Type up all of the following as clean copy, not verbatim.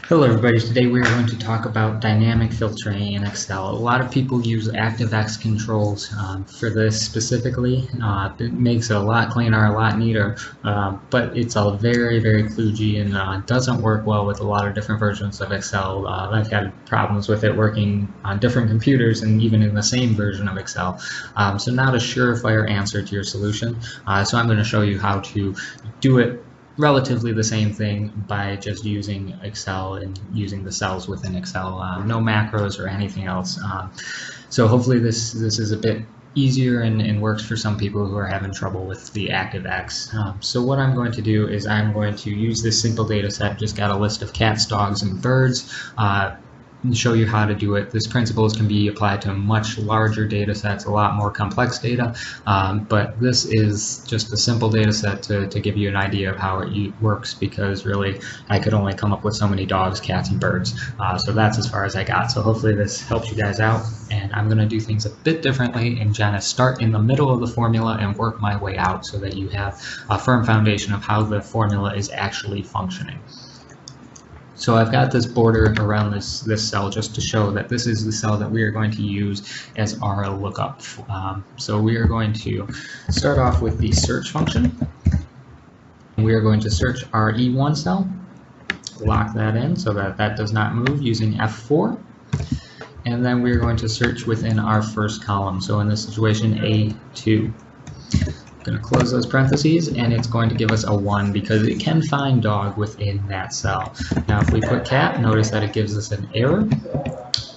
Hello everybody, today we are going to talk about dynamic filtering in Excel. A lot of people use ActiveX controls for this specifically. It makes it a lot cleaner, a lot neater, but it's a very kludgy and doesn't work well with a lot of different versions of Excel. I've had problems with it working on different computers and even in the same version of Excel. So not a surefire answer to your solution. So I'm going to show you how to do it relatively the same thing by just using Excel and using the cells within Excel, no macros or anything else. So hopefully this is a bit easier and works for some people who are having trouble with the ActiveX. So what I'm going to do is I'm going to use this simple data set, just got a list of cats, dogs, and birds, and show you how to do it. This principles can be applied to much larger data sets, a lot more complex data, but this is just a simple data set to give you an idea of how it works, because really I could only come up with so many dogs, cats, and birds. So that's as far as I got. So hopefully this helps you guys out, and I'm going to do things a bit differently and kind of start in the middle of the formula and work my way out so that you have a firm foundation of how the formula is actually functioning. So I've got this border around this cell just to show that this is the cell that we are going to use as our lookup. So we are going to start off with the search function. We are going to search our E1 cell, lock that in so that that does not move using F4. And then we're going to search within our first column. So in this situation, A2. Going to close those parentheses, and it's going to give us a 1 because it can find dog within that cell. Now if we put cat, notice that it gives us an error.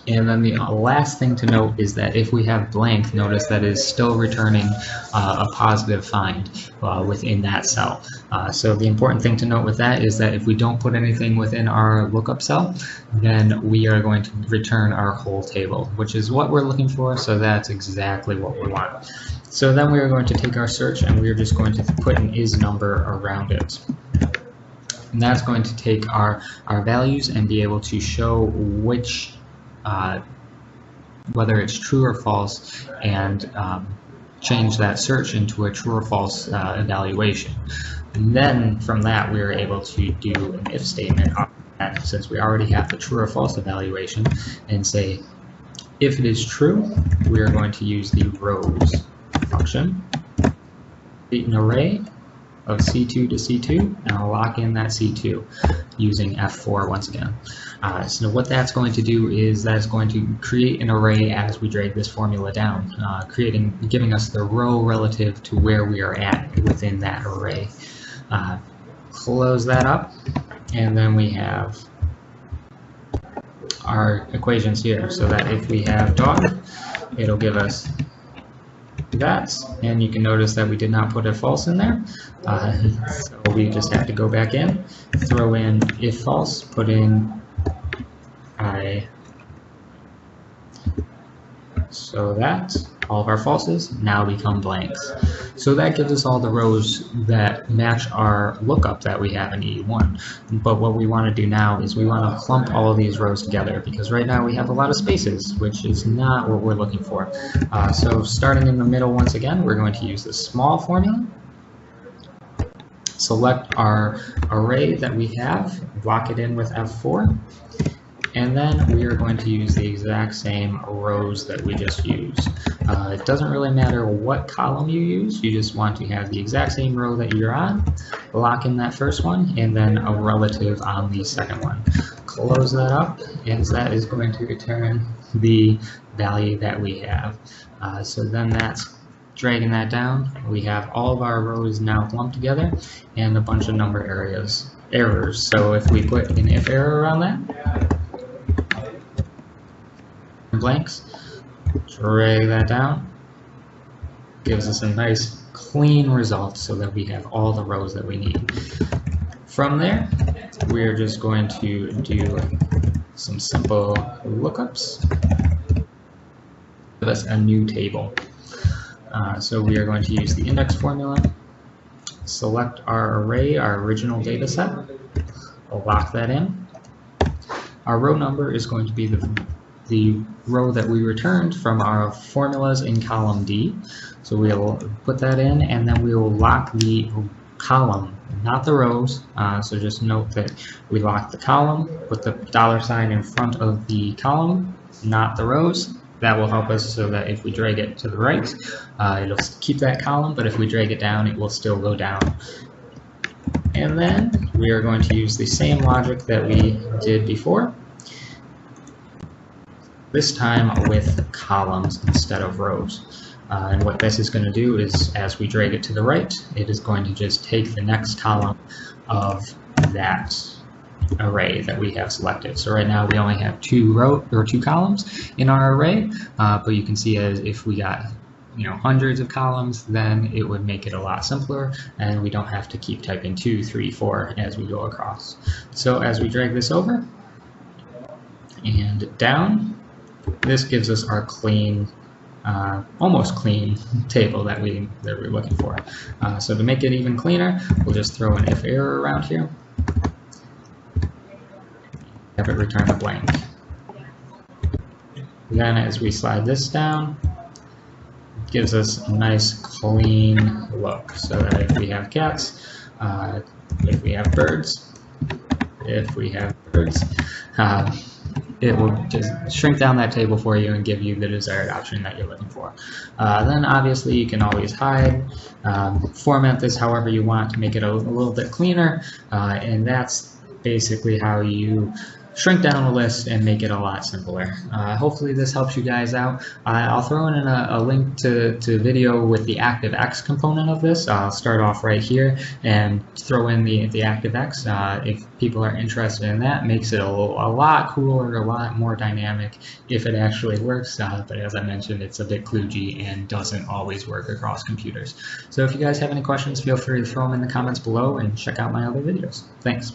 And then the last thing to note is that if we have blank, notice that it is still returning a positive find within that cell. So the important thing to note with that is that if we don't put anything within our lookup cell, then we are going to return our whole table, which is what we're looking for, so that's exactly what we want. So then we are going to take our search and we are just going to put an is number around it. And that's going to take our values and be able to show which, whether it's true or false, and change that search into a true or false evaluation. And then from that we are able to do an if statement on that, since we already have the true or false evaluation, and say if it is true, we are going to use the rows function, create an array of C2 to C2, and I'll lock in that C2 using F4 once again. So what that's going to do is that's going to create an array as we drag this formula down, giving us the row relative to where we are at within that array. Close that up, and then we have our equations here, so that if we have dog, it'll give us that, and you can notice that we did not put a false in there, so we just have to go back in, throw in if false, put in I, so that all of our falses now become blanks. So that gives us all the rows that match our lookup that we have in E1. But what we want to do now is we want to clump all of these rows together, because right now we have a lot of spaces, which is not what we're looking for. So starting in the middle once again, we're going to use the small formula. Select our array that we have, lock it in with F4. And then we are going to use the exact same rows that we just used. It doesn't really matter what column you use, you just want to have the exact same row that you're on, lock in that first one, and then a relative on the second one. Close that up, and that is going to return the value that we have. So then that's dragging that down. We have all of our rows now lumped together and a bunch of number errors. So if we put an if error around that, blanks, drag that down, gives us a nice clean result so that we have all the rows that we need. From there, we're just going to do some simple lookups, give us a new table. So we are going to use the index formula, select our array, our original data set, lock that in. Our row number is going to be the row that we returned from our formulas in column D. So we'll put that in, and then we will lock the column, not the rows. So just note that we lock the column, put the $sign in front of the column, not the rows. That will help us so that if we drag it to the right, it'll keep that column, but if we drag it down, it will still go down. And then we are going to use the same logic that we did before, this time with columns instead of rows. And what this is going to do is, as we drag it to the right, it is going to just take the next column of that array that we have selected. So right now we only have two columns in our array, but you can see as if we got hundreds of columns, then it would make it a lot simpler, and we don't have to keep typing 2, 3, 4 as we go across. So as we drag this over and down, this gives us our clean, almost clean table that we're looking for. So to make it even cleaner, we'll just throw an if error around here, have it return a blank. Then as we slide this down, it gives us a nice clean look, so that if we have cats, if we have birds, it will just shrink down that table for you and give you the desired option that you're looking for. Then obviously you can always hide, format this however you want to make it a little bit cleaner, and that's basically how you shrink down a list and make it a lot simpler. Hopefully this helps you guys out. I'll throw in a link to video with the ActiveX component of this. I'll start off right here and throw in the ActiveX. If people are interested in that, makes it a lot cooler, a lot more dynamic if it actually works. But as I mentioned, it's a bit kludgy and doesn't always work across computers. So if you guys have any questions, feel free to throw them in the comments below and check out my other videos. Thanks.